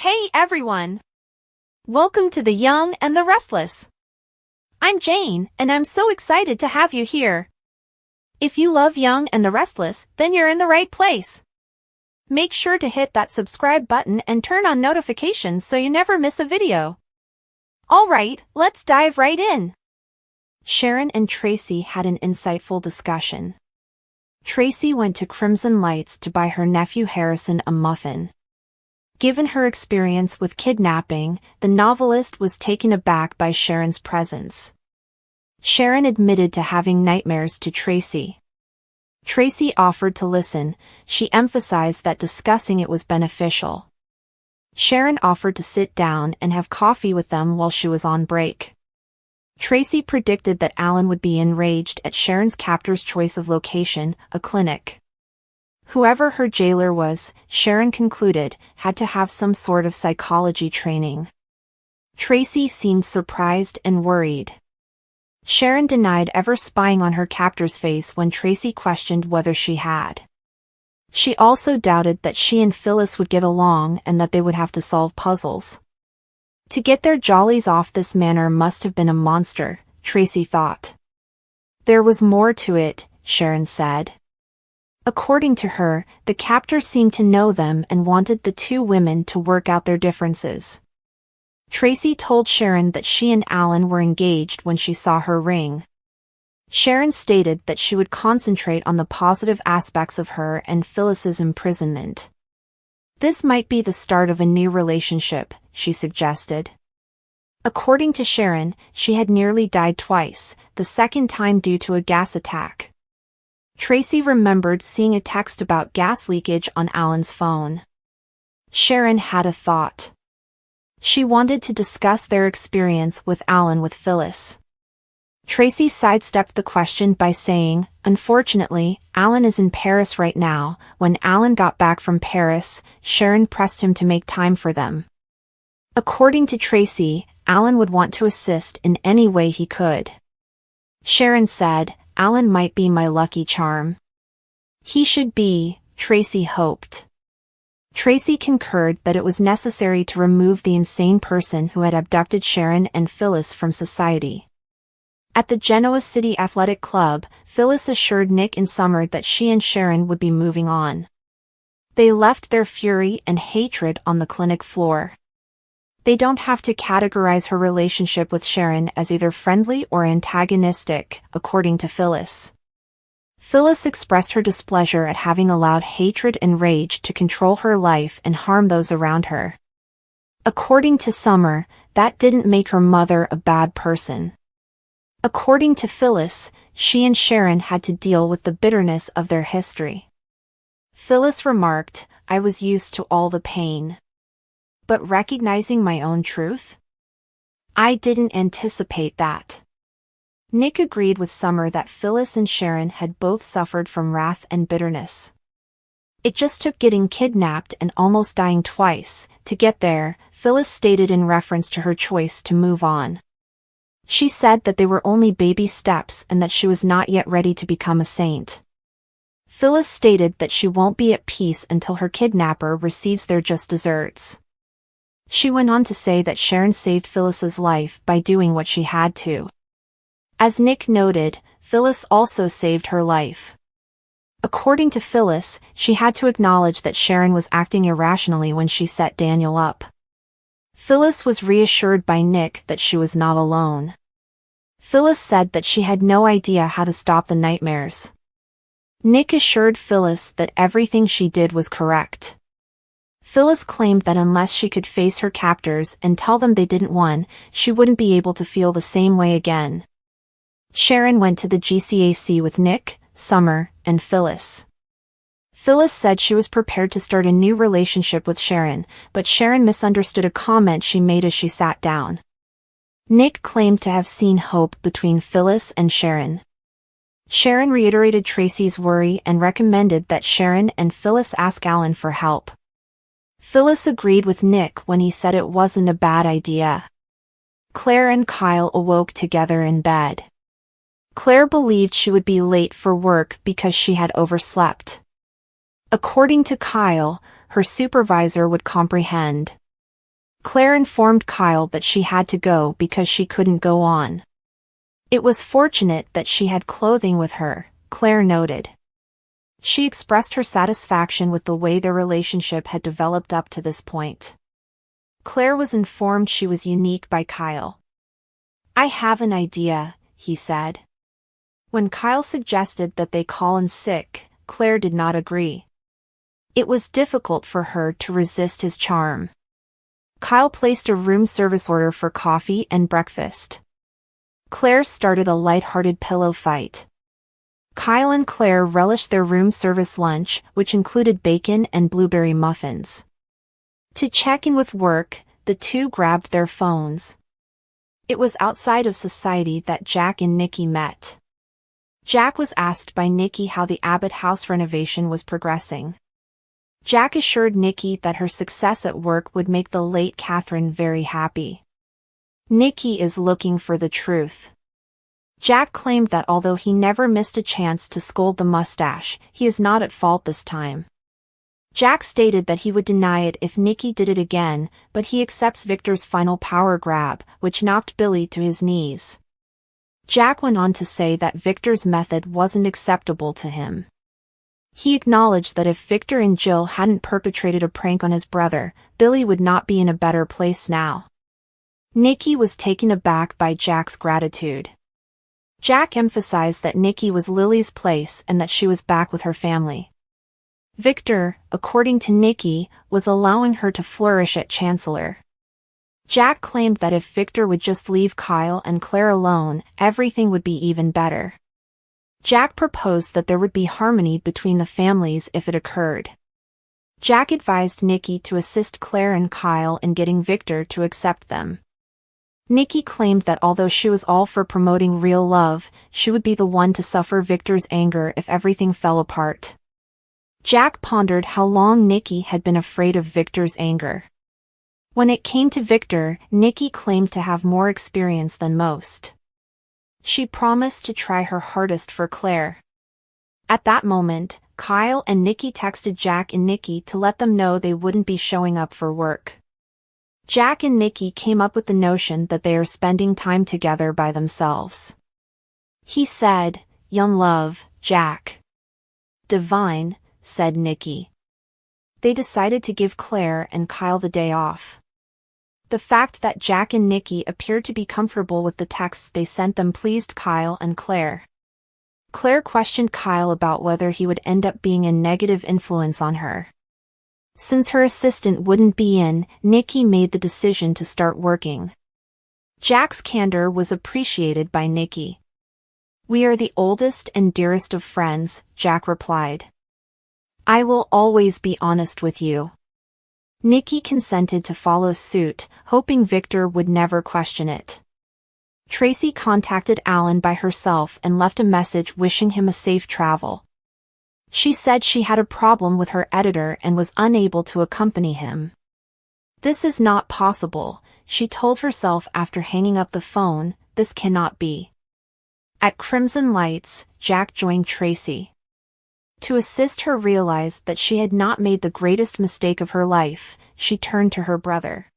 Hey everyone! Welcome to The Young and the Restless. I'm Jane, and I'm so excited to have you here. If you love Young and the Restless, then you're in the right place. Make sure to hit that subscribe button and turn on notifications so you never miss a video. Alright, let's dive right in. Sharon and Traci had an insightful discussion. Traci went to Crimson Lights to buy her nephew Harrison a muffin. Given her experience with kidnapping, the novelist was taken aback by Sharon's presence. Sharon admitted to having nightmares to Traci. Traci offered to listen. She emphasized that discussing it was beneficial. Sharon offered to sit down and have coffee with them while she was on break. Traci predicted that Alan would be enraged at Sharon's captor's choice of location, a clinic. Whoever her jailer was, Sharon concluded, had to have some sort of psychology training. Traci seemed surprised and worried. Sharon denied ever spying on her captor's face when Traci questioned whether she had. She also doubted that she and Phyllis would get along and that they would have to solve puzzles. To get their jollies off, this manner must have been a monster, Traci thought. There was more to it, Sharon said. According to her, the captor seemed to know them and wanted the two women to work out their differences. Traci told Sharon that she and Alan were engaged when she saw her ring. Sharon stated that she would concentrate on the positive aspects of her and Phyllis's imprisonment. This might be the start of a new relationship, she suggested. According to Sharon, she had nearly died twice, the second time due to a gas attack. Traci remembered seeing a text about gas leakage on Alan's phone. Sharon had a thought. She wanted to discuss their experience with Alan with Phyllis. Traci sidestepped the question by saying, "Unfortunately, Alan is in Paris right now." When Alan got back from Paris, Sharon pressed him to make time for them. According to Traci, Alan would want to assist in any way he could. Sharon said, "Alan might be my lucky charm." He should be, Traci hoped. Traci concurred that it was necessary to remove the insane person who had abducted Sharon and Phyllis from society. At the Genoa City Athletic Club, Phyllis assured Nick and Summer that she and Sharon would be moving on. They left their fury and hatred on the clinic floor. They don't have to categorize her relationship with Sharon as either friendly or antagonistic, according to Phyllis. Phyllis expressed her displeasure at having allowed hatred and rage to control her life and harm those around her. According to Summer, that didn't make her mother a bad person. According to Phyllis, she and Sharon had to deal with the bitterness of their history. Phyllis remarked, "I was used to all the pain. But recognizing my own truth? I didn't anticipate that." Nick agreed with Summer that Phyllis and Sharon had both suffered from wrath and bitterness. It just took getting kidnapped and almost dying twice to get there, Phyllis stated in reference to her choice to move on. She said that they were only baby steps and that she was not yet ready to become a saint. Phyllis stated that she won't be at peace until her kidnapper receives their just desserts. She went on to say that Sharon saved Phyllis's life by doing what she had to. As Nick noted, Phyllis also saved her life. According to Phyllis, she had to acknowledge that Sharon was acting irrationally when she set Daniel up. Phyllis was reassured by Nick that she was not alone. Phyllis said that she had no idea how to stop the nightmares. Nick assured Phyllis that everything she did was correct. Phyllis claimed that unless she could face her captors and tell them they didn't win, she wouldn't be able to feel the same way again. Sharon went to the GCAC with Nick, Summer, and Phyllis. Phyllis said she was prepared to start a new relationship with Sharon, but Sharon misunderstood a comment she made as she sat down. Nick claimed to have seen hope between Phyllis and Sharon. Sharon reiterated Traci's worry and recommended that Sharon and Phyllis ask Alan for help. Phyllis agreed with Nick when he said it wasn't a bad idea. Claire and Kyle awoke together in bed. Claire believed she would be late for work because she had overslept. According to Kyle, her supervisor would comprehend. Claire informed Kyle that she had to go because she couldn't go on. It was fortunate that she had clothing with her, Claire noted. She expressed her satisfaction with the way their relationship had developed up to this point. Claire was informed she was unique by Kyle. "I have an idea," he said. When Kyle suggested that they call in sick, Claire did not agree. It was difficult for her to resist his charm. Kyle placed a room service order for coffee and breakfast. Claire started a light-hearted pillow fight. Kyle and Claire relished their room service lunch, which included bacon and blueberry muffins. To check in with work, the two grabbed their phones. It was outside of society that Jack and Nikki met. Jack was asked by Nikki how the Abbott house renovation was progressing. Jack assured Nikki that her success at work would make the late Catherine very happy. Nikki is looking for the truth. Jack claimed that although he never missed a chance to scold the mustache, he is not at fault this time. Jack stated that he would deny it if Nikki did it again, but he accepts Victor's final power grab, which knocked Billy to his knees. Jack went on to say that Victor's method wasn't acceptable to him. He acknowledged that if Victor and Jill hadn't perpetrated a prank on his brother, Billy would not be in a better place now. Nikki was taken aback by Jack's gratitude. Jack emphasized that Nikki was Lily's place and that she was back with her family. Victor, according to Nikki, was allowing her to flourish at Chancellor. Jack claimed that if Victor would just leave Kyle and Claire alone, everything would be even better. Jack proposed that there would be harmony between the families if it occurred. Jack advised Nikki to assist Claire and Kyle in getting Victor to accept them. Nikki claimed that although she was all for promoting real love, she would be the one to suffer Victor's anger if everything fell apart. Jack pondered how long Nikki had been afraid of Victor's anger. When it came to Victor, Nikki claimed to have more experience than most. She promised to try her hardest for Claire. At that moment, Kyle and Nikki texted Jack and Nikki to let them know they wouldn't be showing up for work. Jack and Nikki came up with the notion that they are spending time together by themselves. He said, "Young love, Jack." "Divine," said Nikki. They decided to give Claire and Kyle the day off. The fact that Jack and Nikki appeared to be comfortable with the texts they sent them pleased Kyle and Claire. Claire questioned Kyle about whether he would end up being a negative influence on her. Since her assistant wouldn't be in, Nikki made the decision to start working. Jack's candor was appreciated by Nikki. "We are the oldest and dearest of friends," Jack replied. "I will always be honest with you." Nikki consented to follow suit, hoping Victor would never question it. Traci contacted Alan by herself and left a message wishing him a safe travel. She said she had a problem with her editor and was unable to accompany him. "This is not possible," she told herself after hanging up the phone. "This cannot be." At Crimson Lights, Jack joined Traci. To assist her realize that she had not made the greatest mistake of her life, she turned to her brother.